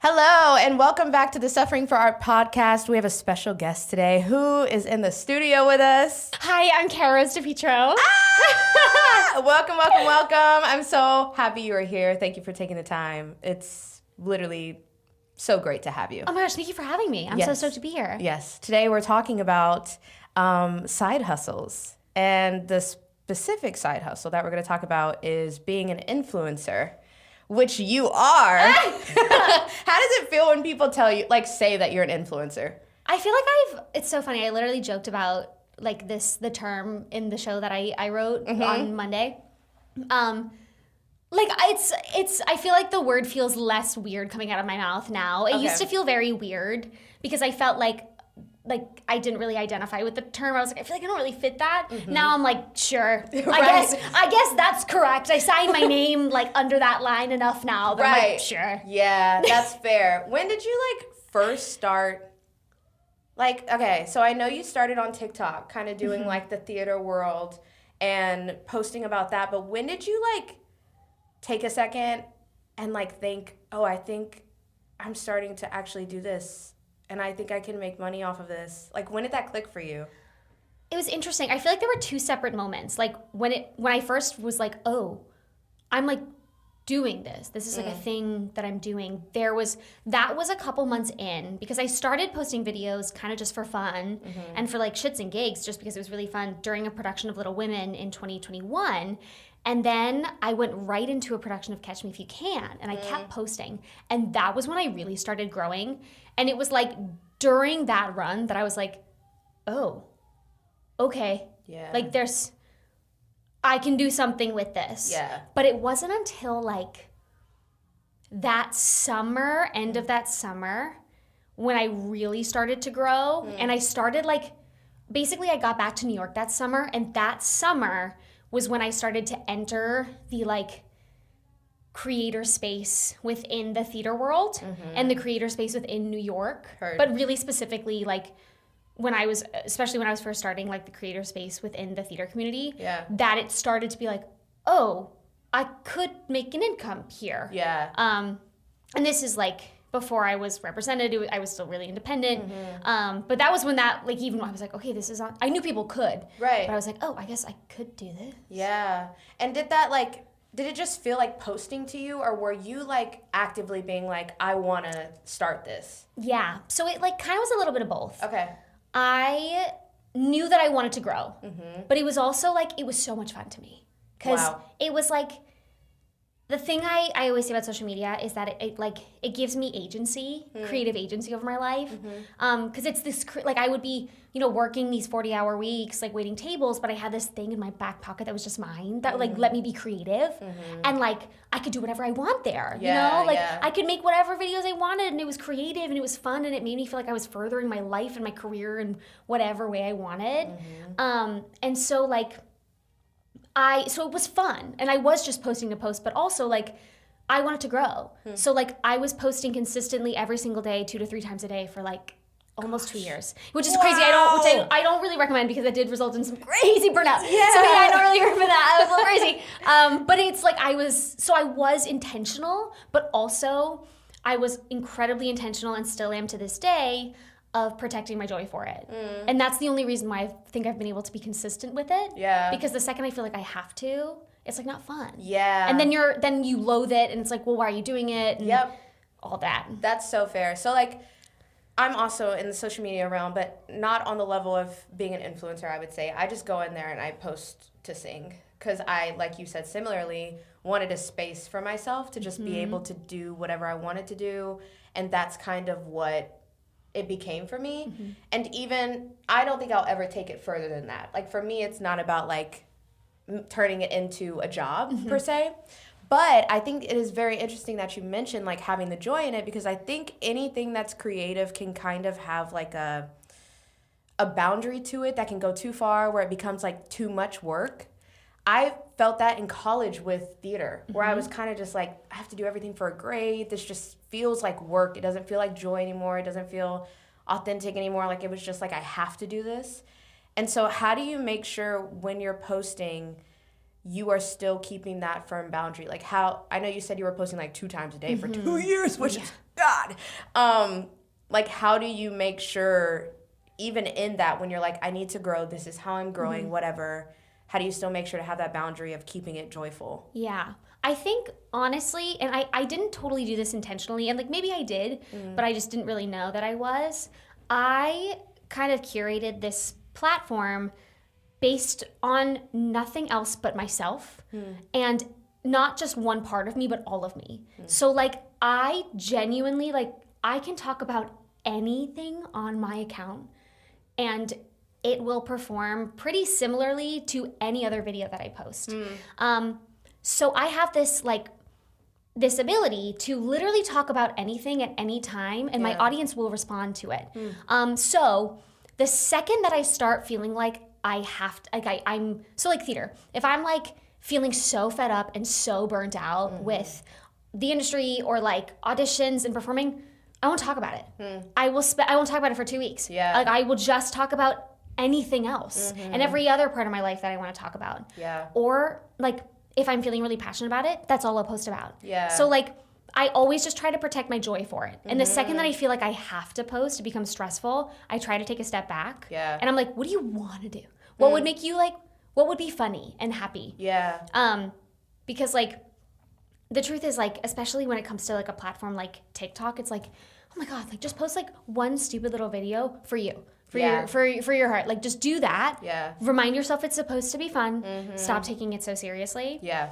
Hello, and welcome back to the Suffering for Art podcast. We have a special guest today who is in the studio with us. Hi, I'm Cara Rose DiPietro. Welcome. I'm so happy you are here. Thank you for taking the time. It's literally so great to have you. Oh my gosh, thank you for having me. I'm so stoked to be here. Yes. Today we're talking about side hustles. And the specific side hustle that we're going to talk about is being an influencer. Which you are. How does it feel when people tell you, say that you're an influencer? I feel like it's so funny. I literally joked about the term in the show that I wrote on Monday. I feel like the word feels less weird coming out of my mouth now. It used to feel very weird because I felt like I didn't really identify with the term. I was like, I feel like I don't really fit that. Now I'm like, sure. I guess that's correct. I signed my name under that line enough now that I'm like, sure. Yeah, that's fair. When did you first start? So I know you started on TikTok, kind of doing the theater world and posting about that. But when did you take a second and think, oh, I think I'm starting to actually do this? And I think I can make money off of this. When did that click for you? It was interesting. I feel like there were two separate moments. When I first was oh, I'm doing this. This is a thing that I'm doing. That was a couple months in because I started posting videos kind of just for fun and for shits and gigs just because it was really fun during a production of Little Women in 2021. And then I went right into a production of Catch Me If You Can, and I kept posting. And that was when I really started growing. And it was during that run that I was oh, okay. Yeah. I can do something with this. Yeah. But it wasn't until that summer, end of that summer, when I really started to grow. And I started basically I got back to New York that summer, and that summer was when I started to enter the creator space within the theater world and the creator space within New York. But really specifically especially when I was first starting the creator space within the theater community, that it started to be oh, I could make an income here. Yeah. And this is before I was represented, I was still really independent. But that was when even I was okay, this is on. I knew people could. Right. But I was oh, I guess I could do this. Yeah. And did that did it just feel like posting to you, or were you actively being I want to start this? Yeah. So it kind of was a little bit of both. Okay. I knew that I wanted to grow, but it was also it was so much fun to me because it was the thing I always say about social media is that it gives me agency, creative agency over my life. Because it's this, I would be, working these 40-hour weeks, waiting tables, but I had this thing in my back pocket that was just mine that let me be creative. And I could do whatever I want there, I could make whatever videos I wanted, and it was creative and it was fun, and it made me feel I was furthering my life and my career in whatever way I wanted. And so so it was fun, and I was just posting to post, but also I wanted to grow. So I was posting consistently every single day, 2 to 3 times a day for almost 2 years, which is crazy. I don't really recommend because it did result in some crazy burnout. Yeah. So I don't really recommend that. It was a little crazy. But it's I was intentional, but also I was incredibly intentional and still am to this day of protecting my joy for it. And that's the only reason why I think I've been able to be consistent with it. Yeah. Because the second I feel I have to, it's not fun. Yeah. And then you loathe it, and it's well, why are you doing it? And all that. That's so fair. So I'm also in the social media realm, but not on the level of being an influencer, I would say. I just go in there and I post to sing because I, like you said, similarly wanted a space for myself to just be able to do whatever I wanted to do. And that's kind of what it became for me. And even I don't think I'll ever take it further than that. For me, it's not about turning it into a job per se, but I think it is very interesting that you mentioned having the joy in it, because I think anything that's creative can kind of have a boundary to it that can go too far where it becomes too much work. I felt that in college with theater, where I was kind of just I have to do everything for a grade. This just feels like work. It doesn't feel like joy anymore. It doesn't feel authentic anymore. It was just I have to do this. And so how do you make sure when you're posting you are still keeping that firm boundary? Like how, I know you said you were posting like 2 times a day for 2 years, which is God. Like how do you make sure even in that when you're like, I need to grow, this is how I'm growing, whatever, how do you still make sure to have that boundary of keeping it joyful? Yeah. I think honestly, and I didn't totally do this intentionally, and like maybe I did, but I just didn't really know that I was. I kind of curated this platform based on nothing else but myself and not just one part of me, but all of me. So like I genuinely, like I can talk about anything on my account and it will perform pretty similarly to any other video that I post. So I have this this ability to literally talk about anything at any time, and my audience will respond to it. So the second that I start feeling like I have to, like I'm so like theater. If I'm like feeling so fed up and so burnt out with the industry or like auditions and performing, I won't talk about it. I won't talk about it for 2 weeks. Yeah. Like I will just talk about anything else and every other part of my life that I want to talk about. Yeah. Or like if I'm feeling really passionate about it, that's all I'll post about. Yeah. So like I always just try to protect my joy for it. And the second that I feel like I have to post, it becomes stressful, I try to take a step back. Yeah. And I'm like, what do you want to do? What would make you like, what would be funny and happy? Yeah. Because like the truth is like, especially when it comes to like a platform like TikTok, it's like, oh my God, like just post like one stupid little video for you. For your heart. Like just do that. Yeah. Remind yourself it's supposed to be fun. Stop taking it so seriously. Yeah.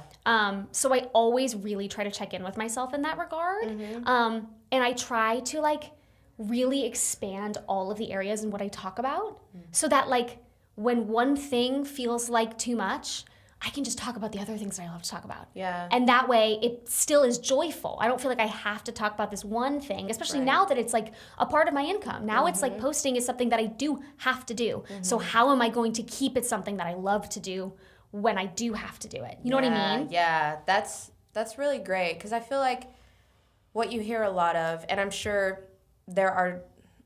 So I always really try to check in with myself in that regard. And I try to like really expand all of the areas in what I talk about so that like when one thing feels like too much, I can just talk about the other things that I love to talk about. Yeah. And that way it still is joyful. I don't feel like I have to talk about this one thing, especially now that it's like a part of my income. Now it's like posting is something that I do have to do. So how am I going to keep it something that I love to do when I do have to do it? You know what I mean? Yeah, that's really great because I feel like what you hear a lot of, and I'm sure it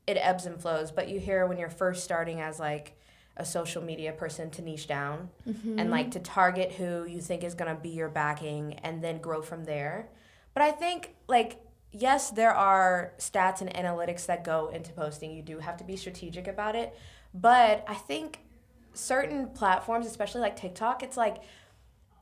ebbs and flows, but you hear when you're first starting as like a social media person to niche down and like to target who you think is going to be your backing and then grow from there. But I think like, yes, there are stats and analytics that go into posting. You do have to be strategic about it. But I think certain platforms, especially like TikTok, it's like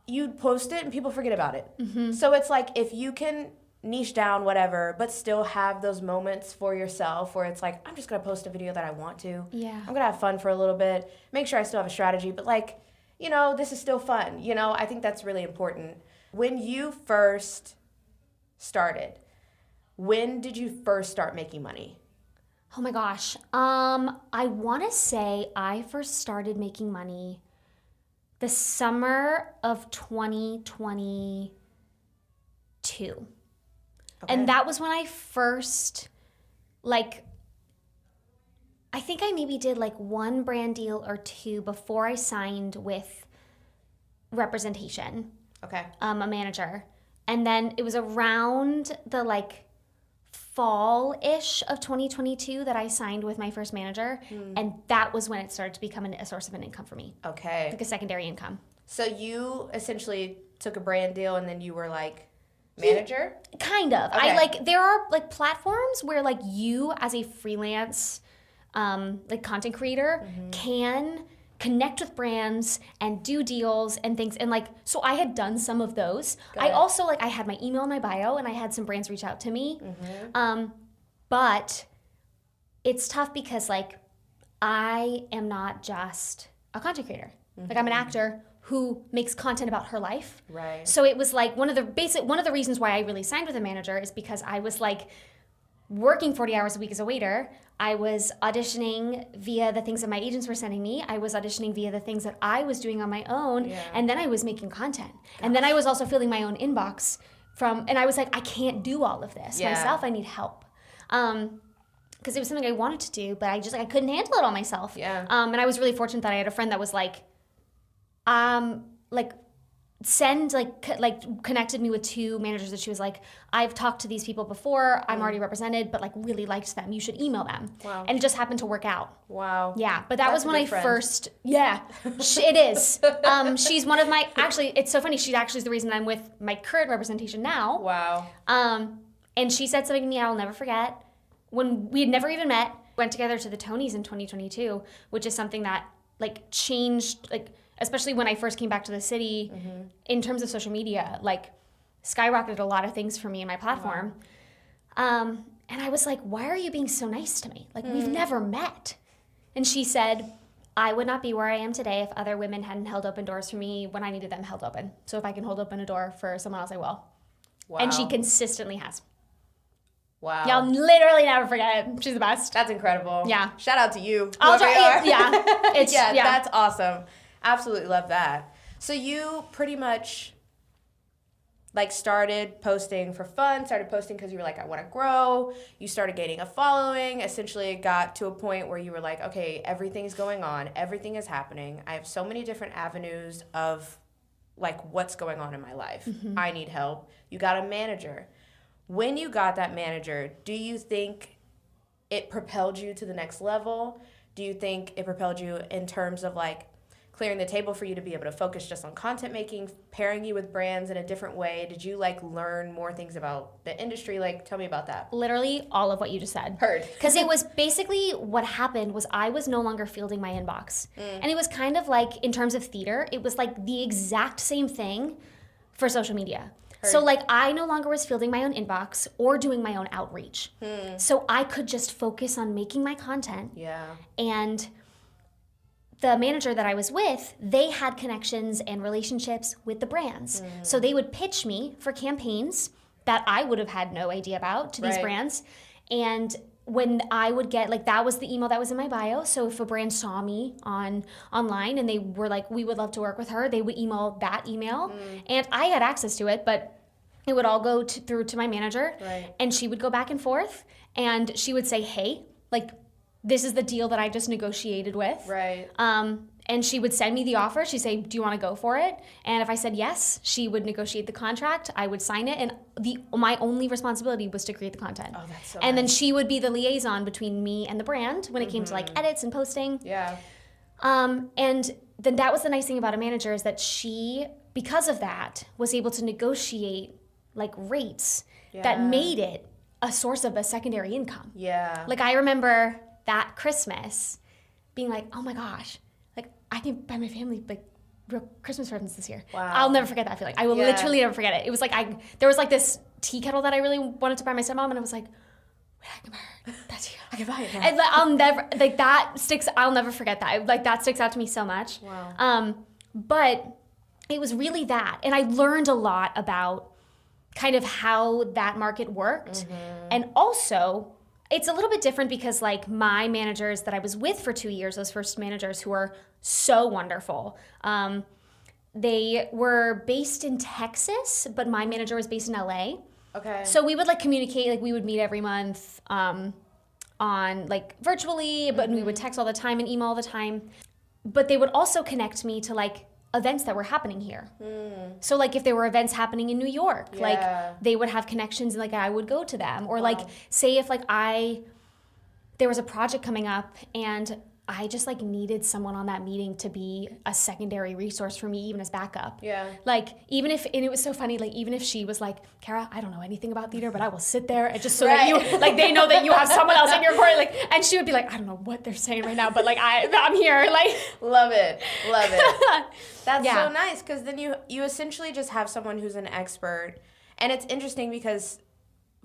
you post it and people forget about it. So it's like if you can niche down, whatever, but still have those moments for yourself where it's like, I'm just going to post a video that I want to. Yeah. I'm going to have fun for a little bit, make sure I still have a strategy, but like, you know, this is still fun. You know, I think that's really important. When you first started, when did you first start making money? Oh my gosh. I want to say I first started making money the summer of 2022. Okay. And that was when I first, like, I think I maybe did like one brand deal or two before I signed with representation. Okay. A manager. And then it was around the like fall-ish of 2022 that I signed with my first manager. And that was when it started to become a source of an income for me. Okay. Like a secondary income. So you essentially took a brand deal and then you were like, manager? Kind of. Okay. There are like platforms where like you as a freelance like content creator can connect with brands and do deals and things, and like so I had done some of those. I also like I had my email in my bio and I had some brands reach out to me. But it's tough because like I am not just a content creator. Like I'm an actor who makes content about her life. Right. So it was like one of the reasons why I really signed with a manager is because I was like working 40 hours a week as a waiter. I was auditioning via the things that my agents were sending me. I was auditioning via the things that I was doing on my own. Yeah. And then I was making content. And then I was also filling my own inbox and I was like, I can't do all of this myself. I need help. Because it was something I wanted to do, but I couldn't handle it all myself. Yeah. And I was really fortunate that I had a friend that was like connected me with 2 managers that she was like, I've talked to these people before, I'm already represented, but like really liked them. You should email them. Wow. And it just happened to work out. Wow. Yeah, but that That's was when friend. it is. She's one of my, actually, it's so funny. She actually is the reason I'm with my current representation now. Wow. And she said something to me I'll never forget. When we had never even met, went together to the Tonys in 2022, which is something that like changed, like, especially when I first came back to the city, in terms of social media, like skyrocketed a lot of things for me and my platform. Wow. And I was like, why are you being so nice to me? Like, we've never met. And she said, I would not be where I am today if other women hadn't held open doors for me when I needed them held open. So if I can hold open a door for someone else, I will. Wow. And she consistently has. Wow. Y'all literally never forget it. She's the best. That's incredible. Yeah. Shout out to you. I'll try. Yeah. That's awesome. Absolutely love that. So you pretty much like started posting for fun, started posting because you were like, I want to grow. You started gaining a following. Essentially, it got to a point where you were like, okay, everything's going on. Everything is happening. I have so many different avenues of like what's going on in my life. I need help. You got a manager. When you got that manager, do you think it propelled you to the next level? Do you think it propelled you in terms of like clearing the table for you to be able to focus just on content making, pairing you with brands in a different way? Did you like learn more things about the industry? Like, tell me about that. Literally all of what you just said. Heard. Because it was basically what happened was I was no longer fielding my inbox. And it was kind of like, in terms of theater, it was like the exact same thing for social media. So like I no longer was fielding my own inbox or doing my own outreach. So I could just focus on making my content. Yeah. And the manager that I was with, they had connections and relationships with the brands. So they would pitch me for campaigns that I would have had no idea about to these brands. And when I would get, like, that was the email that was in my bio. So if a brand saw me online and they were like, we would love to work with her, they would email that email. And I had access to it, but it would all go through to my manager. Right. And she would go back and forth. And she would say, hey, like, this is the deal that I just negotiated with. Right. And she would send me the offer. She'd say, do you want to go for it? And if I said yes, she would negotiate the contract. I would sign it. And my only responsibility was to create the content. Oh, that's so And then nice. she would be the liaison between me and the brand when it came to like edits and posting. Yeah. And then that was the nice thing about a manager is that she, because of that, was able to negotiate like rates that made it a source of a secondary income. Yeah. Like I remember that Christmas being like, oh my gosh, like I can buy my family like real Christmas presents this year. Wow. I'll never forget that feeling. I will literally never forget it. It was like there was like this tea kettle that I really wanted to buy my stepmom, and I was like, wait, I can buy her. That's you. I can buy it now. And like, I'll never forget that. Like that sticks out to me so much. Wow. But it was really that, and I learned a lot about kind of how that market worked, and also it's a little bit different because like my managers that I was with for 2 years, those first managers who were so wonderful, they were based in Texas, but my manager was based in LA. Okay. So we would like communicate, like we would meet every month on like virtually, but we would text all the time and email all the time. But they would also connect me to like events that were happening here. So like if there were events happening in New York, like they would have connections and like I would go to them. Or like say if like there was a project coming up and I just like needed someone on that meeting to be a secondary resource for me, even as backup. Yeah. Like even if, and it was so funny, like even if she was like, Cara, I don't know anything about theater, but I will sit there and just so that you, like they know that you have someone else in your corner, like, and she would be like, I don't know what they're saying right now, but like I'm here, like. Love it. That's so nice because then you essentially just have someone who's an expert. And it's interesting because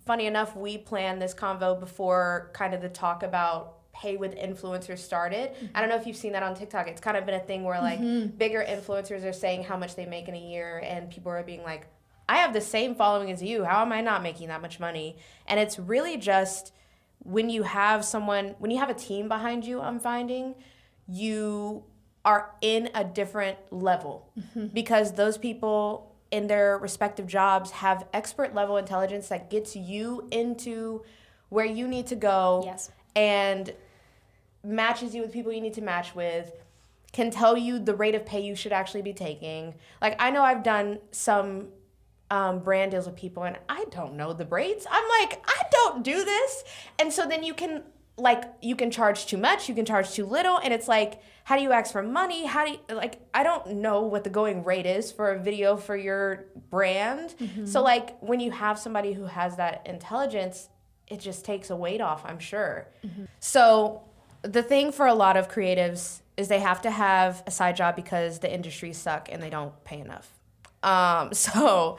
funny enough, we planned this convo before kind of the talk about pay with influencers started. I don't know if you've seen that on TikTok. It's kind of been a thing where like bigger influencers are saying how much they make in a year and people are being like, I have the same following as you. How am I not making that much money? And it's really just when you have a team behind you, I'm finding, you are in a different level because those people in their respective jobs have expert level intelligence that gets you into where you need to go. Yes. And matches you with people you need to match with, can tell you the rate of pay you should actually be taking. Like, I know I've done some brand deals with people and I don't know the rates. I'm like, I don't do this. And so then you can charge too much, you can charge too little. And it's like, how do you ask for money? I don't know what the going rate is for a video for your brand. So like when you have somebody who has that intelligence, it just takes a weight off, I'm sure. So the thing for a lot of creatives is they have to have a side job because the industries suck and they don't pay enough. So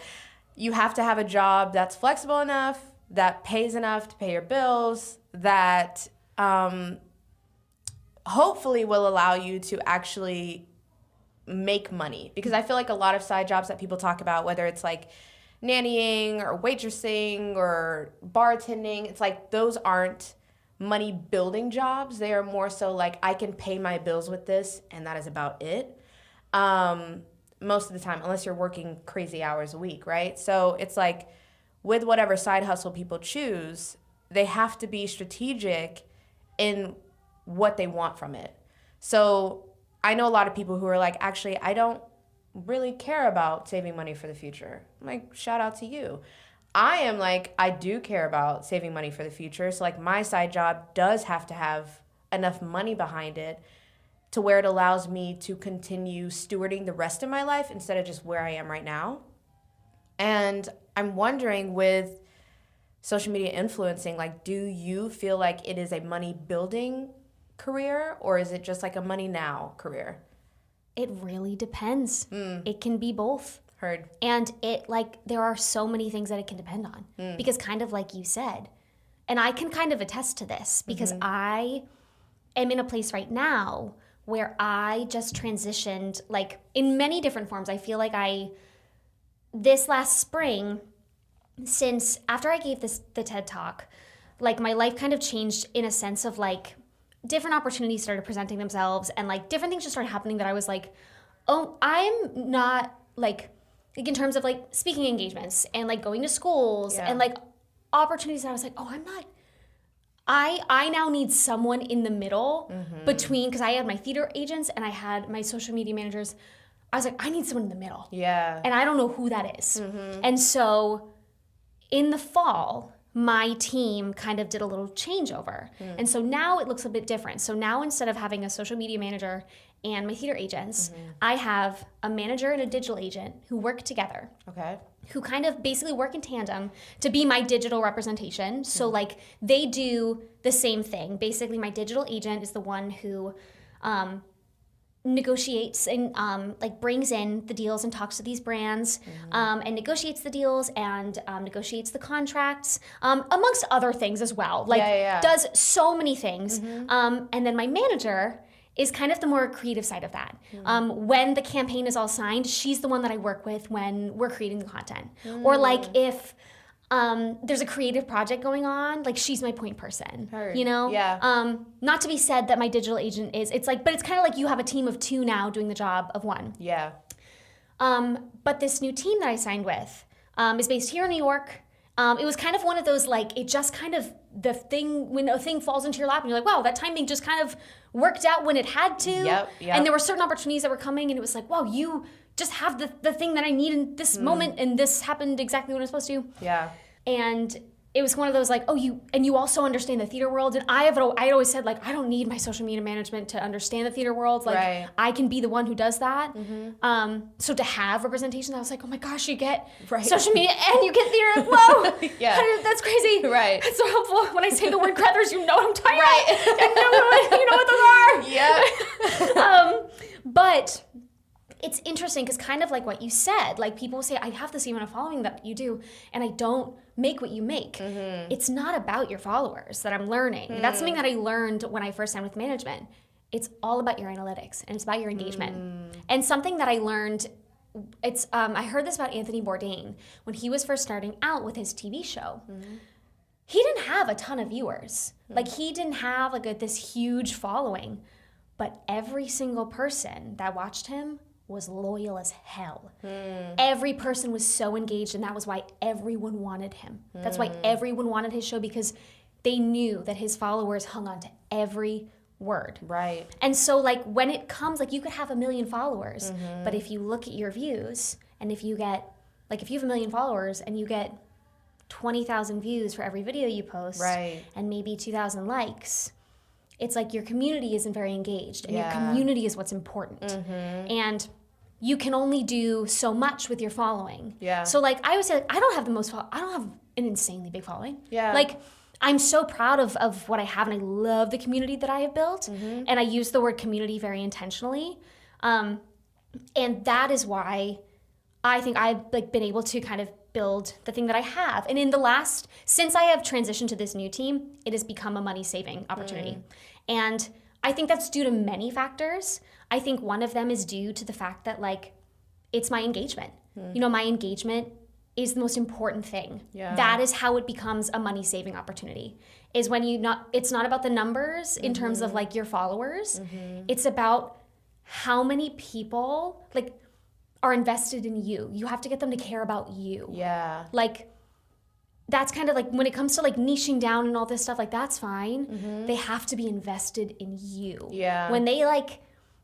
you have to have a job that's flexible enough, that pays enough to pay your bills, that hopefully will allow you to actually make money. Because I feel like a lot of side jobs that people talk about, whether it's like nannying or waitressing or bartending, it's like those aren't money building jobs. They are more so like, I can pay my bills with this and that is about it. Most of the time, unless you're working crazy hours a week, right? So it's like with whatever side hustle people choose, they have to be strategic in what they want from it. So I know a lot of people who are like, actually, I don't really care about saving money for the future. I'm like, shout out to you. I am like, I do care about saving money for the future. So like my side job does have to have enough money behind it to where it allows me to continue stewarding the rest of my life instead of just where I am right now. And I'm wondering with social media influencing, like, do you feel like it is a money building career or is it just like a money now career? It really depends. It can be both. Heard. And there are so many things that it can depend on because kind of like you said, and I can kind of attest to this because I am in a place right now where I just transitioned, like in many different forms. I feel like this last spring, since after I gave the TED Talk, like my life kind of changed in a sense of like different opportunities started presenting themselves and like different things just started happening that I was like, oh, I'm not like in terms of like speaking engagements and like going to schools and like opportunities that I was like, oh, I'm not. I now need someone in the middle between, because I had my theater agents and I had my social media managers. I was like, I need someone in the middle. Yeah. And I don't know who that is. And so in the fall, my team kind of did a little changeover. And so now it looks a bit different. So now instead of having a social media manager and my theater agents, I have a manager and a digital agent who work together. Okay. Who kind of basically work in tandem to be my digital representation. So like they do the same thing. Basically my digital agent is the one who negotiates and like brings in the deals and talks to these brands and negotiates the deals and negotiates the contracts amongst other things as well. Like does so many things. And then my manager is kind of the more creative side of that. When the campaign is all signed, she's the one that I work with when we're creating the content. Or like if there's a creative project going on, like she's my point person. You know? Yeah. Not to be said that my digital agent is, it's like, but it's kind of like you have a team of two now doing the job of one. Yeah. But this new team that I signed with is based here in New York. It was kind of one of those, like, it just kind of, when a thing falls into your lap and you're like, wow, that timing just kind of worked out when it had to. Yep. And there were certain opportunities that were coming and it was like, wow, you just have the thing that I need in this moment and this happened exactly when it was supposed to. Yeah. And it was one of those like, oh, you also understand the theater world. And I had always said, like, I don't need my social media management to understand the theater world. Like, I can be the one who does that. So to have representation, I was like, oh my gosh, you get social media and you get theater. Whoa. That's crazy. Right. It's so helpful. When I say the word crathers, you know what I'm talking about. You know what those are. Yep. But it's interesting because kind of like what you said, like people say, I have the same amount of following that you do, and I don't make what you make. It's not about your followers that I'm learning. That's something that I learned when I first signed with management. It's all about your analytics and it's about your engagement. And something that I learned, I heard this about Anthony Bourdain when he was first starting out with his TV show. He didn't have a ton of viewers. Like he didn't have like this huge following, but every single person that watched him was loyal as hell. Every person was so engaged, and that was why everyone wanted him. That's why everyone wanted his show, because they knew that his followers hung on to every word. Right. And so like when it comes, like you could have 1 million followers, but if you look at your views and if you get, like if you have 1 million followers and you get 20,000 views for every video you post Right. and maybe 2,000 likes, it's like your community isn't very engaged and your community is what's important. And you can only do so much with your following. Yeah. So like I would say, like, I don't have an insanely big following. Yeah. Like I'm so proud of what I have, and I love the community that I have built. And I use the word community very intentionally. And that is why I think I've like been able to kind of build the thing that I have. And since I have transitioned to this new team, it has become a money saving opportunity. And I think that's due to many factors. I think one of them is due to the fact that like it's my engagement. You know, my engagement is the most important thing. Yeah. That is how it becomes a money saving opportunity. Is when it's not about the numbers in terms of like your followers. It's about how many people like are invested in you. You have to get them to care about you. Yeah. Like that's kind of like when it comes to like niching down and all this stuff, like that's fine. They have to be invested in you. Yeah.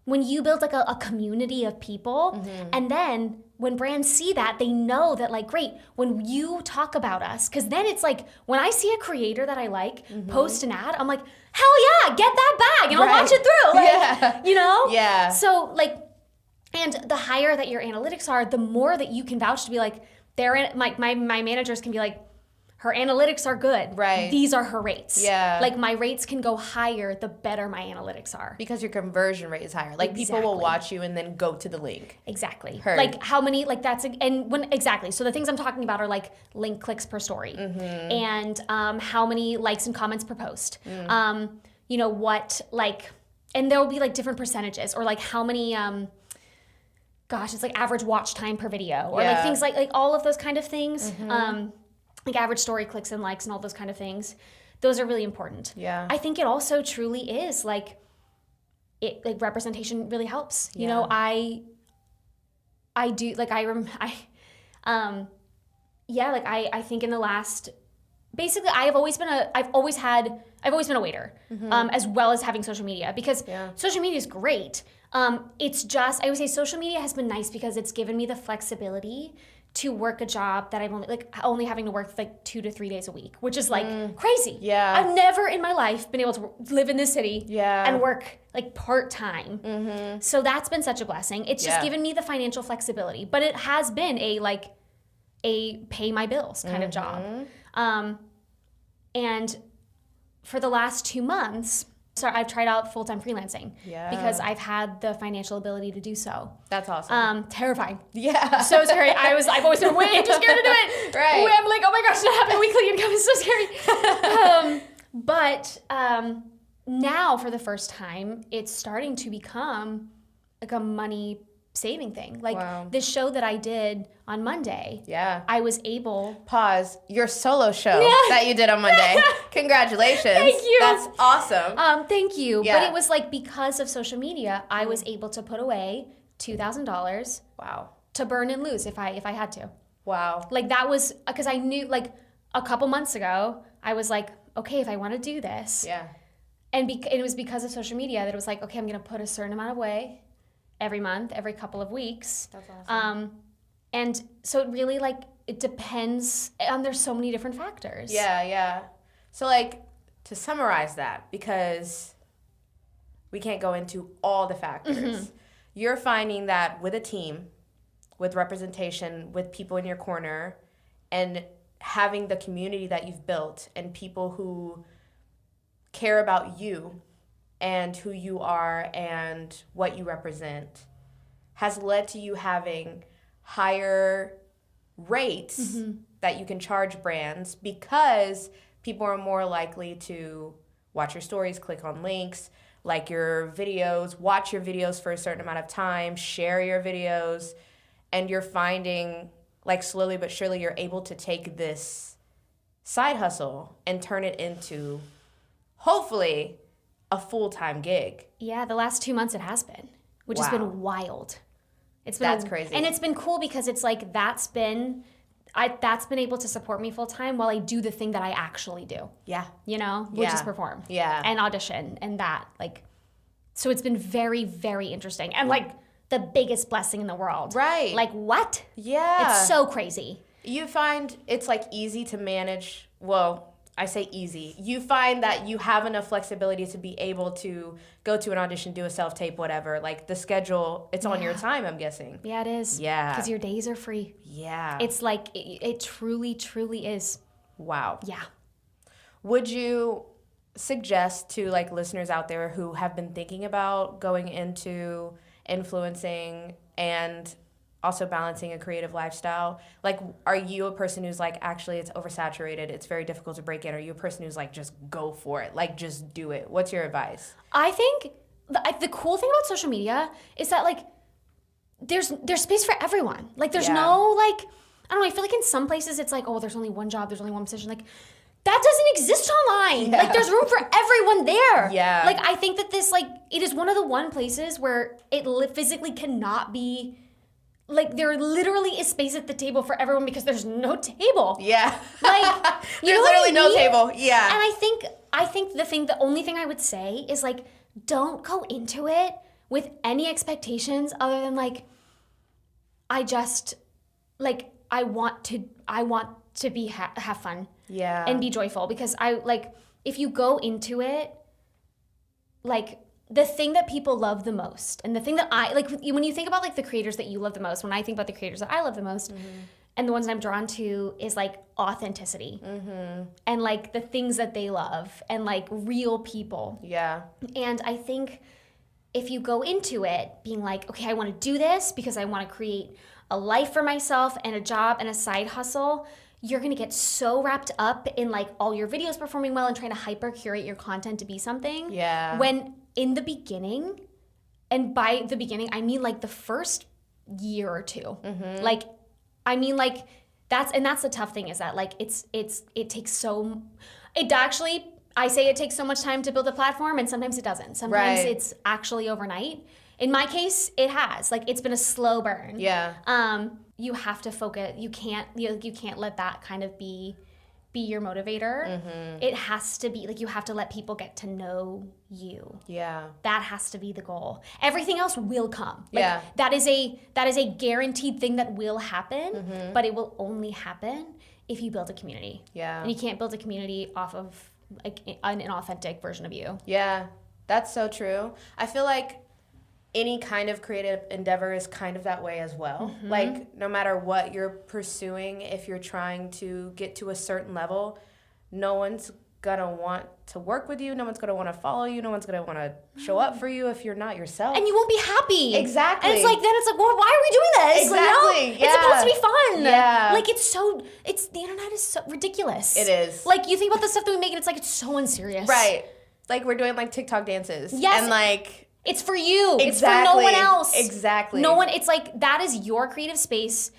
When you build like a community of people, and then when brands see that, they know that like, great, when you talk about us, because then it's like, when I see a creator that I like post an ad, I'm like, hell yeah, get that bag, and I'll watch it through. Like, you know? Yeah. So like, and the higher that your analytics are, the more that you can vouch to be like, my managers can be like, her analytics are good. Right. These are her rates. Yeah. Like my rates can go higher the better my analytics are. Because your conversion rate is higher. Like people will watch you and then go to the link. Exactly. Heard. Like how many, like that's, and when, exactly. So the things I'm talking about are like link clicks per story and how many likes and comments per post. You know, what like, and there will be like different percentages or like how many, it's like average watch time per video or like things like all of those kind of things. Like average story clicks and likes and all those kind of things. Those are really important. Yeah. I think it also truly is like representation really helps. You know, I do like I think in the last, basically I've always been a waiter, as well as having social media because social media is great. It's just, I would say social media has been nice because it's given me the flexibility to work a job that I'm only having to work like 2 to 3 days a week, which is like crazy. Yeah. I've never in my life been able to live in this city and work like part-time. So that's been such a blessing. It's just given me the financial flexibility, but it has been a pay my bills kind of job. And for the last 2 months, I've tried out full-time freelancing because I've had the financial ability to do so. That's awesome. Terrifying. Yeah. So scary. I've always been way too scared to do it. Right. I'm like, oh my gosh, not having weekly income is so scary. But now for the first time, it's starting to become like a money saving thing. Like this show that I did on Monday. Yeah. I was able. Pause. Your solo show that you did on Monday. Congratulations. Thank you. That's awesome. Thank you. Yeah. But it was like because of social media, I was able to put away $2,000. Wow. To burn and lose if I had to. Wow. Like that was because I knew like a couple months ago, I was like, okay, if I want to do this. Yeah. And it was because of social media that it was like, okay, I'm going to put a certain amount away every month, every couple of weeks. That's awesome. And so it really like, it depends, and there's so many different factors. Yeah. So like, to summarize that, because we can't go into all the factors, you're finding that with a team, with representation, with people in your corner, and having the community that you've built and people who care about you and who you are and what you represent has led to you having higher rates that you can charge brands because people are more likely to watch your stories, click on links, like your videos, watch your videos for a certain amount of time, share your videos, and you're finding, like slowly but surely, you're able to take this side hustle and turn it into, hopefully, a full-time gig. Yeah, the last 2 months it has been, which has been wild. That's crazy. And it's been cool because it's like that's been that's been able to support me full time while I do the thing that I actually do. Yeah. You know, which is perform. Yeah. And audition and that. Like, so it's been very, very interesting. And like the biggest blessing in the world. Right. Like what? Yeah. It's so crazy. You find it's like easy to manage. Well, I say easy. You find that you have enough flexibility to be able to go to an audition, do a self-tape, whatever. Like the schedule, it's on your time, I'm guessing. Yeah, it is. Yeah. Because your days are free. Yeah. It's like, it truly, truly is. Wow. Yeah. Would you suggest to like listeners out there who have been thinking about going into influencing and also balancing a creative lifestyle, like, are you a person who's like, actually it's oversaturated, it's very difficult to break in? Are you a person who's like, just go for it, like just do it? What's your advice? I think the cool thing about social media is that like there's space for everyone. Like there's no like, I don't know, I feel like in some places it's like, oh, there's only one job, there's only one position. Like that doesn't exist online. Yeah. Like there's room for everyone there. Yeah. Like I think that this, like, it is one of the one places where it physically cannot be, like there literally is space at the table for everyone because there's no table. Yeah. Like there's literally no table. Yeah. And I think the only thing I would say is like, don't go into it with any expectations other than like, I just like, I want to be have fun. Yeah. And be joyful, because I like, if you go into it like, the thing that people love the most, and the thing that I like, when you think about like the creators that you love the most, when I think about the creators that I love the most, and the ones that I'm drawn to is like authenticity, and like the things that they love, and like real people. Yeah. And I think if you go into it being like, okay, I want to do this because I want to create a life for myself and a job and a side hustle, you're going to get so wrapped up in like all your videos performing well and trying to hyper curate your content to be something. Yeah. When in the beginning, and by the beginning, I mean like the first year or two. Like, I mean like that's the tough thing, is that like it takes so, it actually, I say it takes so much time to build a platform, and sometimes it doesn't. Sometimes it's actually overnight. In my case, it has. Like, it's been a slow burn. Yeah. You have to focus. You can't let that kind of be your motivator. It has to be like, you have to let people get to know you. Yeah. That has to be the goal. Everything else will come. Like, Yeah. That is a guaranteed thing that will happen, but it will only happen if you build a community. Yeah. And you can't build a community off of like an inauthentic version of you. Yeah. That's so true. I feel like any kind of creative endeavor is kind of that way as well. Like, no matter what you're pursuing, if you're trying to get to a certain level, no one's gonna want to work with you. No one's gonna want to follow you. No one's gonna want to show up for you if you're not yourself. And you won't be happy. Exactly. And it's like, well, why are we doing this? Exactly. You know? It's supposed to be fun. Yeah. Like, the internet is so ridiculous. It is. Like, you think about the stuff that we make, and it's like, it's so unserious. Right. Like, we're doing like TikTok dances. Yes. And like, it's for you. Exactly. It's for no one else. Exactly. No one, it's like, that is your creative space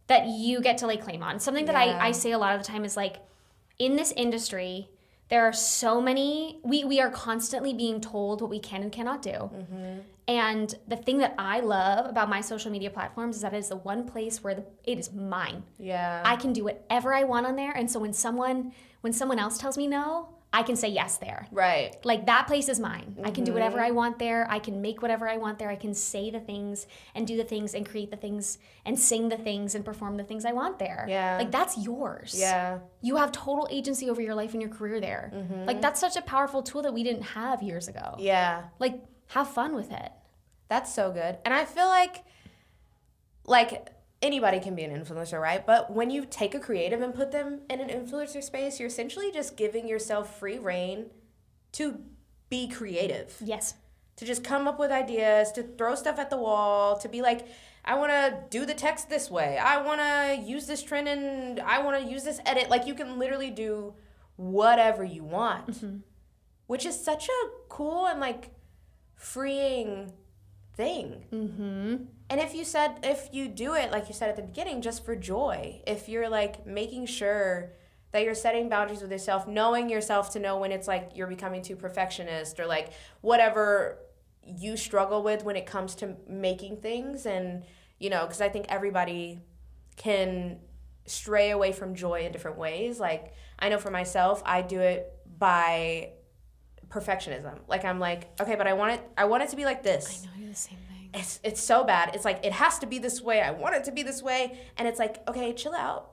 that you get to lay claim on. Something that I say a lot of the time is like, in this industry, there are so many, we are constantly being told what we can and cannot do. And the thing that I love about my social media platforms is that it is the one place where it is mine. Yeah. I can do whatever I want on there. And so when someone else tells me no, I can say yes there. Right. Like, that place is mine. I can do whatever I want there. I can make whatever I want there. I can say the things and do the things and create the things and sing the things and perform the things I want there. Yeah. Like, that's yours. Yeah. You have total agency over your life and your career there. Like, that's such a powerful tool that we didn't have years ago. Yeah. Like, have fun with it. That's so good. And I feel like anybody can be an influencer, right? But when you take a creative and put them in an influencer space, you're essentially just giving yourself free reign to be creative. Yes. To just come up with ideas, to throw stuff at the wall, to be like, I want to do the text this way. I want to use this trend and I want to use this edit. Like, you can literally do whatever you want, which is such a cool and like freeing thing. And if you do it, like you said at the beginning, just for joy, if you're like making sure that you're setting boundaries with yourself, knowing yourself to know when it's like you're becoming too perfectionist, or like whatever you struggle with when it comes to making things. And, you know, because I think everybody can stray away from joy in different ways. Like, I know for myself, I do it by perfectionism. Like, I'm like, okay, but I want it to be like this. I know, you're the same thing. It's so bad. It's like, it has to be this way. I want it to be this way. And it's like, okay, chill out.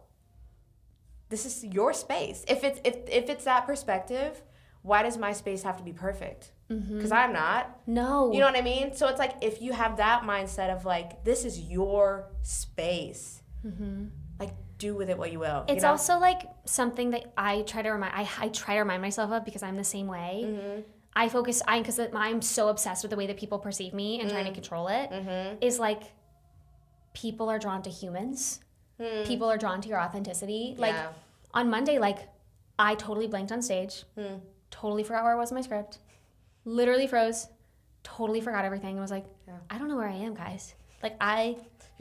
This is your space. If it's that perspective, why does my space have to be perfect? Because I'm not. No. You know what I mean? So it's like, if you have that mindset of like, this is your space, like, do with it what you will. It's also like something that I try to remind myself of, because I'm the same way. Because I'm so obsessed with the way that people perceive me and trying to control it, is like, people are drawn to humans. People are drawn to your authenticity. Like, on Monday, like, I totally blanked on stage. Totally forgot where I was in my script. Literally froze. Totally forgot everything. I was like, I don't know where I am, guys. Like, I...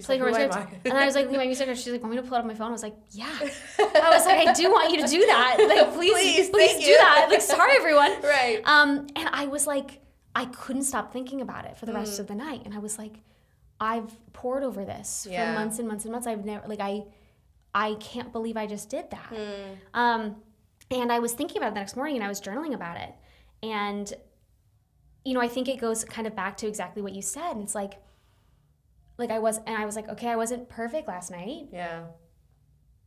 Like, who am I? And I was like, my music, she's like, want me to pull it up on my phone? I was like, yeah. I was like, I do want you to do that. Like, please do that. Like, sorry, everyone. Right. And I was like, I couldn't stop thinking about it for the rest of the night. And I was like, I've poured over this for months and months and months. I've never, like, I can't believe I just did that. And I was thinking about it the next morning, and I was journaling about it. And, you know, I think it goes kind of back to exactly what you said. And it's like I was like, okay, I wasn't perfect last night. Yeah.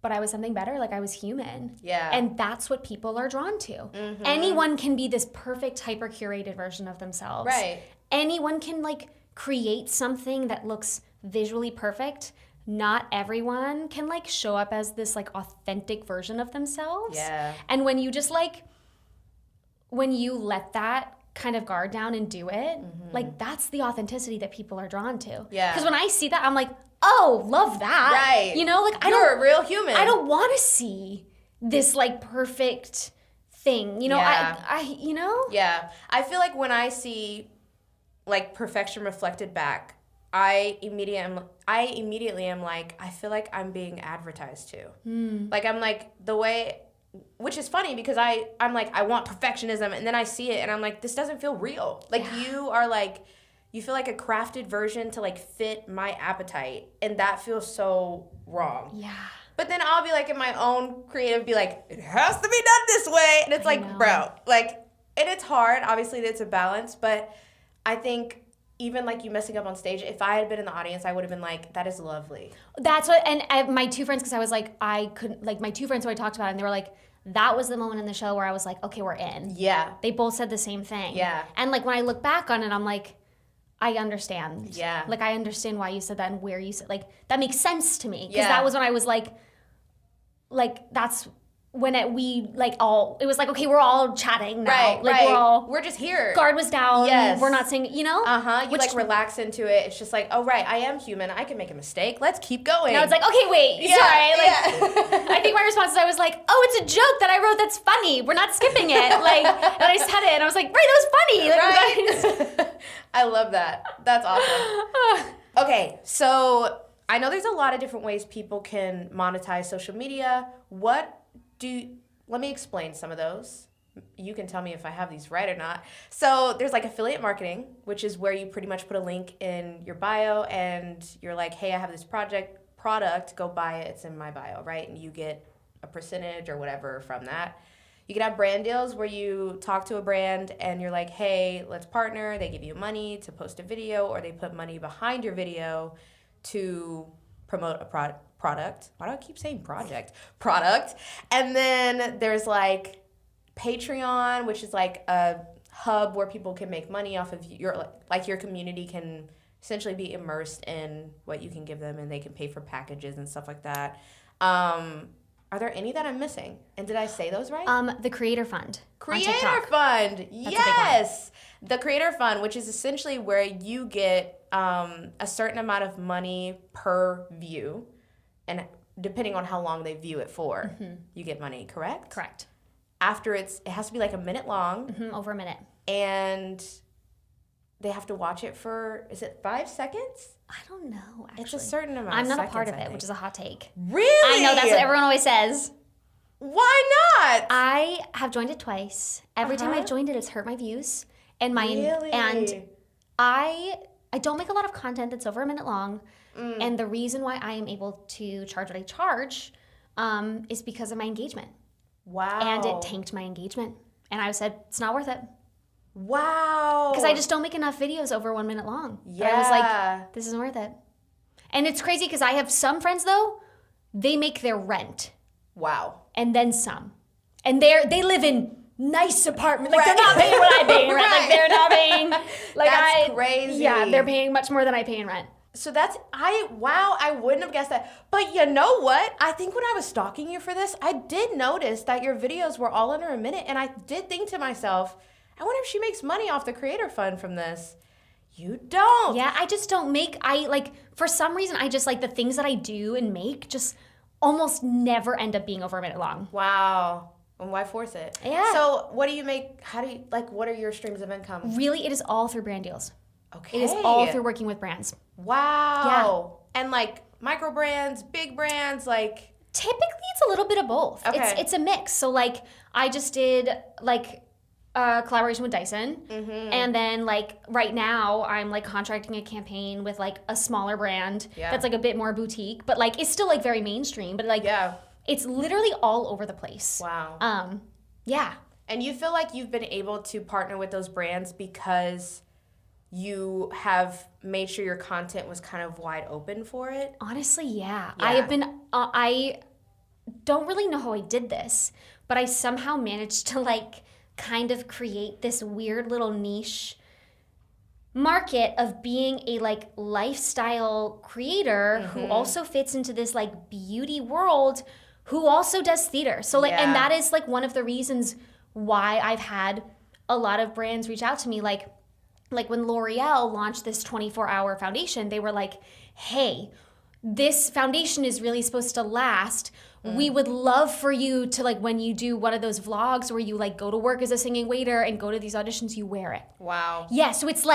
But I was something better. Like, I was human. Yeah. And that's what people are drawn to. Anyone can be this perfect, hyper-curated version of themselves. Right. Anyone can, like, create something that looks visually perfect. Not everyone can, like, show up as this, like, authentic version of themselves. Yeah. And when you just, like, when you let that kind of guard down and do it, like, that's the authenticity that people are drawn to. Yeah. Because when I see that, I'm like, oh, love that. Right. You know, like, You're a real human. I don't want to see this, like, perfect thing. You know, I you know? Yeah. I feel like when I see, like, perfection reflected back, I immediately am like, I feel like I'm being advertised to. Like, I'm like, the way, which is funny because I'm like, I want perfectionism, and then I see it and I'm like, this doesn't feel real. Like, you are like, you feel like a crafted version to, like, fit my appetite, and that feels so wrong. Yeah. But then I'll be like, in my own creative, be like, it has to be done this way. And it's like, bro, like, and it's hard. Obviously, it's a balance, but I think even, like, you messing up on stage, if I had been in the audience, I would have been like, that is lovely. That's what, and my two friends, because I was like, I couldn't, like, my two friends who I talked about, and they were like, that was the moment in the show where I was like, okay, we're in. Yeah. They both said the same thing. Yeah. And, like, when I look back on it, I'm like, I understand. Yeah. Like, I understand why you said that and where you said, like, that makes sense to me. Because Yeah. that was when I was like, that's when it was like, okay, we're all chatting now. Right, like, we're just here. Guard was down. Yes. We're not saying, you know? You, like, relax into it. It's just like, oh, right, I am human. I can make a mistake. Let's keep going. Now it's like, okay, wait, sorry. Like, I think my response is I was like, oh, it's a joke that I wrote that's funny. We're not skipping it. Like, and I said it, and I was like, right, that was funny. Like, right. I love that. That's awesome. Okay, so I know there's a lot of different ways people can monetize social media. Let me explain some of those. You can tell me if I have these right or not. So there's, like, affiliate marketing, which is where you pretty much put a link in your bio and you're like, hey, I have this product, go buy it. It's in my bio, right? And you get a percentage or whatever from that. You can have brand deals where you talk to a brand and you're like, hey, let's partner. They give you money to post a video, or they put money behind your video to promote a product. Why do I keep saying project? Product. And then there's, like, Patreon, which is, like, a hub where people can make money off of your community can essentially be immersed in what you can give them, and they can pay for packages and stuff like that. Are there any that I'm missing? And did I say those right? The Creator Fund. Creator Fund. Yes. The Creator Fund, which is essentially where you get a certain amount of money per view. And depending on how long they view it for, you get money, correct? Correct. After it has to be like a minute long. Over a minute. And they have to watch it for, is it 5 seconds? I don't know, actually. It's a certain amount I'm of seconds, not a part of it, which is a hot take. Really? I know, that's what everyone always says. Why not? I have joined it twice. Every time I've joined it, it's hurt my views. And I don't make a lot of content that's over a minute long. And the reason why I am able to charge what I charge is because of my engagement. Wow. And it tanked my engagement. And I said, it's not worth it. Wow. Because I just don't make enough videos over 1 minute long. Yeah. But I was like, this isn't worth it. And it's crazy because I have some friends, though, they make their rent. Wow. And then some. And they live in nice apartments. Like, they're not paying what I pay in rent. Like, they're not paying. Like, that's crazy. Yeah, they're paying much more than I pay in rent. So I wouldn't have guessed that. But you know what? I think when I was stalking you for this, I did notice that your videos were all under a minute. And I did think to myself, I wonder if she makes money off the creator fund from this. You don't. Yeah, I just don't for some reason, I just, the things that I do and make just almost never end up being over a minute long. Wow. And why force it? Yeah. So what do you make, what are your streams of income? Really, it is all through brand deals. Okay. It is all through working with brands. Wow. Yeah. And micro brands, big brands, Typically, it's a little bit of both. Okay. It's a mix. So I just did a collaboration with Dyson, and then right now I'm contracting a campaign with a smaller brand that's a bit more boutique, but it's still very mainstream. But it's literally all over the place. Wow. Yeah. And you feel like you've been able to partner with those brands because you have made sure your content was kind of wide open for it? Honestly, yeah. I have been, I don't really know how I did this, but I somehow managed to kind of create this weird little niche market of being a lifestyle creator who also fits into this beauty world, who also does theater. So and that is one of the reasons why I've had a lot of brands reach out to me. Like when L'Oreal launched this 24-hour foundation, they were like, hey, this foundation is really supposed to last. We would love for you to when you do one of those vlogs where you go to work as a singing waiter and go to these auditions, you wear it. Wow. Yeah, so it's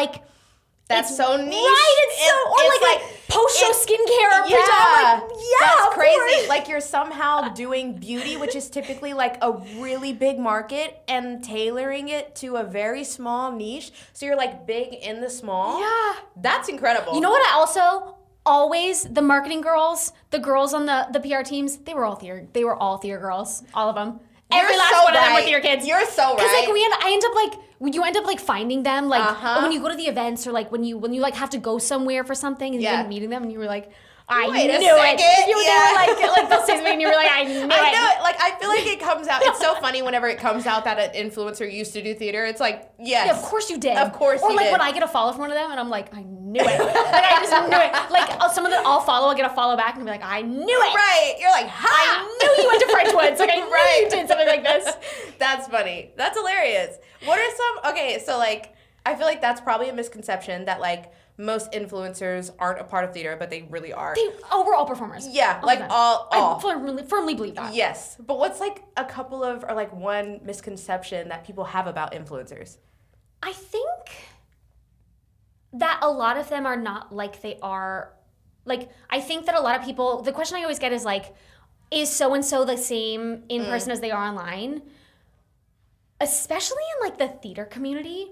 that's so niche. Right, it's post-show skincare. Yeah, that's crazy. Course. You're somehow doing beauty, which is typically a really big market, and tailoring it to a very small niche. So you're big in the small. Yeah. That's incredible. You know what I also always, the marketing girls, the girls on the PR teams, they were all theater girls, all of them. Every last one of them were theater kids. You're so right. Because you end up finding them when you go to the events or when you have to go somewhere for something and you end up meeting them and you were like, I knew it. They were they'll say something and you were like, I knew it. I feel like it comes out. It's so funny whenever it comes out that an influencer used to do theater. It's yes. Yeah, of course you did. Of course you did. Or when I get a follow from one of them and I'm like, I knew it. I just knew it. Someone that I'll follow, I'll get a follow back and be like, I knew it. Right. You're like, ha! I knew you went to Frenchwoods. I knew you did something like this. That's funny. That's hilarious. What are some, okay, so I feel like that's probably a misconception that most influencers aren't a part of theater, but they really are. We're all performers. Yeah, all. I firmly believe that. Yes. But what's a couple of, or one misconception that people have about influencers? I think that a lot of them are not like they are. I think that a lot of people, the question I always get is so-and-so the same in person as they are online? Especially in the theater community,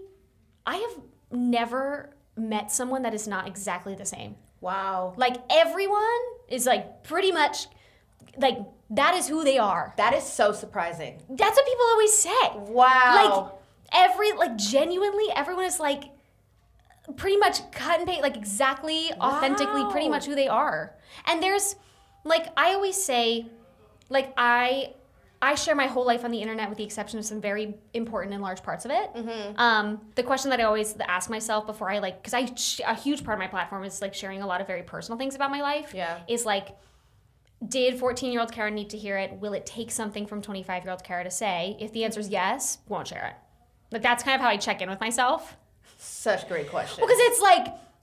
I have never met someone that is not exactly the same. Wow. Everyone is pretty much that is who they are. That is so surprising. That's what people always say. Wow. Genuinely everyone is pretty much cut and paste, exactly authentically pretty much who they are. And there's I always say I share my whole life on the internet with the exception of some very important and large parts of it. The question that I always ask myself before I because a huge part of my platform is sharing a lot of very personal things about my life. Yeah. Is did 14-year-old Cara need to hear it? Will it take something from 25-year-old Cara to say? If the answer is yes, won't share it. That's kind of how I check in with myself. Such great question. Because it's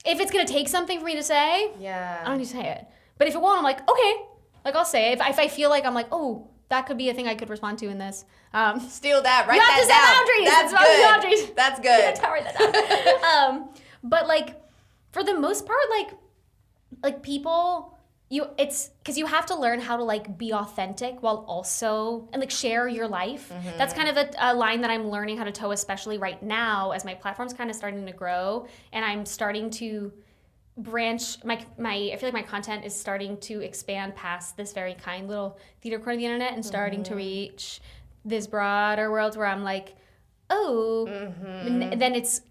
if it's gonna take something for me to say, I don't need to say it. But if it won't, I'm okay. I'll say it. If I feel I'm oh, that could be a thing I could respond to in this. Steal that. Write that down. Boundaries. That's good. That's good. Yeah, write that down. But for the most part, people, it's because you have to learn how to be authentic while also and share your life. That's kind of a line that I'm learning how to toe, especially right now as my platform's kind of starting to grow and I'm starting to branch I feel like my content is starting to expand past this very kind little theater corner of the internet and starting to reach this broader world where I'm like, and then it's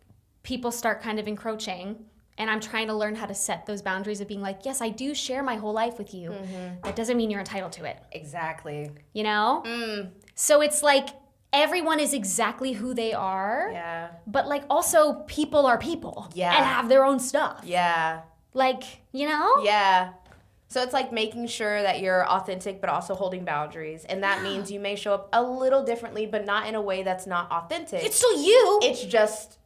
people start kind of encroaching, and I'm trying to learn how to set those boundaries of being like, yes, I do share my whole life with you. That doesn't mean you're entitled to it. Exactly. You know? So it's like everyone is exactly who they are. Yeah. But like also people are people. Yeah. And have their own stuff. Yeah. Like, you know? Yeah. So it's like making sure that you're authentic but also holding boundaries. And that means you may show up a little differently, but not in a way that's not authentic. It's still you. It's just,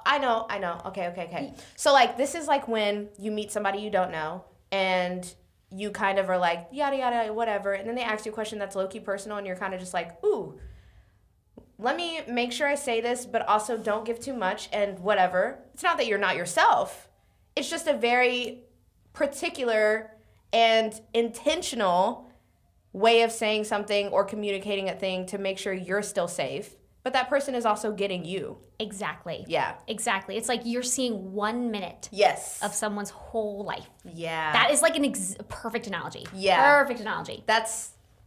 I know. Okay. So like this is like when you meet somebody you don't know and you kind of are like, yada, yada, whatever. And then they ask you a question that's low-key personal and you're kind of just like, ooh, let me make sure I say this, but also don't give too much and whatever. It's not that you're not yourself. It's just a very particular and intentional way of saying something or communicating a thing to make sure you're still safe, but that person is also getting you. Exactly. Yeah. Exactly. It's like you're seeing 1 minute Yes. of someone's whole life. Yeah. That is like a perfect analogy. Yeah. Perfect analogy.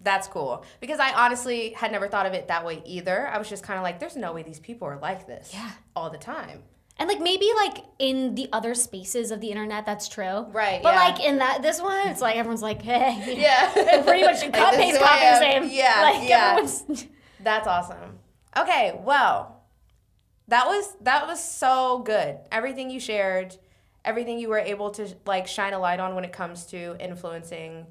That's cool. Because I honestly had never thought of it that way either. I was just kind of like, there's no way these people are like this all the time. And like maybe like in the other spaces of the internet, that's true. Right. But like in this one, it's like everyone's like, hey. Yeah. And pretty much Like, copy this is the who I am. same. Yeah. Like everyone's. That's awesome. Okay, well, that was so good. Everything you shared, everything you were able to like shine a light on when it comes to influencing.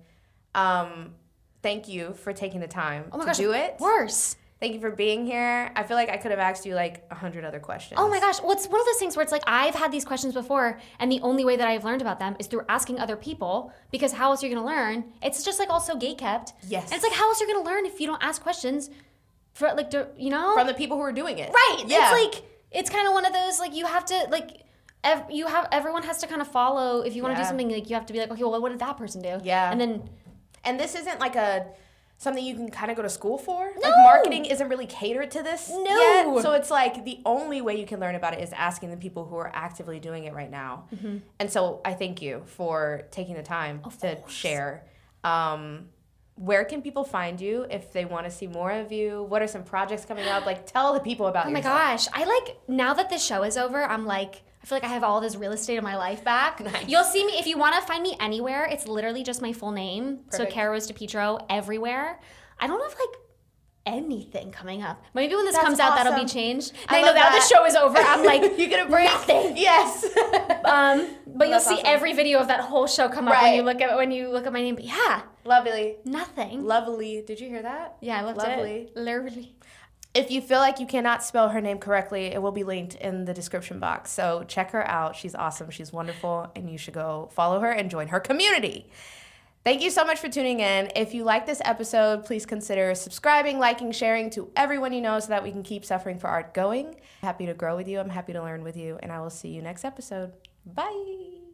Thank you for taking the time to do it. Of course. Thank you for being here. I feel like I could have asked you like 100 other questions. Oh my gosh. Well, it's one of those things where it's like I've had these questions before, and the only way that I've learned about them is through asking other people, because how else are you going to learn? It's just like also gatekept. Yes. And it's like, how else are you going to learn if you don't ask questions for like, you know? From the people who are doing it. Right. Yeah. It's like, it's kind of one of those, like you have to like, everyone has to kind of follow. If you want to do something, like you have to be like, okay, well, what did that person do? Yeah. And this isn't like something you can kind of go to school for. No. Like marketing isn't really catered to this No. yet. So it's like the only way you can learn about it is asking the people who are actively doing it right now. Mm-hmm. And so I thank you for taking the time to share. Where can people find you if they want to see more of you? What are some projects coming up? Like tell the people about yourself. Oh my gosh. I like, now that this show is over, I'm like, I feel like I have all this real estate in my life back. Nice. You'll see me, if you want to find me anywhere, it's literally just my full name. Perfect. So Cara Rose DiPietro everywhere. I don't have like anything coming up. Maybe when this comes out, that'll be changed. I know now the show is over. I'm like, you're gonna break nothing. Yes. But you'll see every video of that whole show come up when you look at my name. But yeah. Lovely. Nothing. Lovely. Did you hear that? Yeah, I loved Lovely. it. Lovely. If you feel like you cannot spell her name correctly, it will be linked in the description box. So check her out. She's awesome. She's wonderful. And you should go follow her and join her community. Thank you so much for tuning in. If you like this episode, please consider subscribing, liking, sharing to everyone you know so that we can keep Suffering for Art going. I'm happy to grow with you. I'm happy to learn with you. And I will see you next episode. Bye.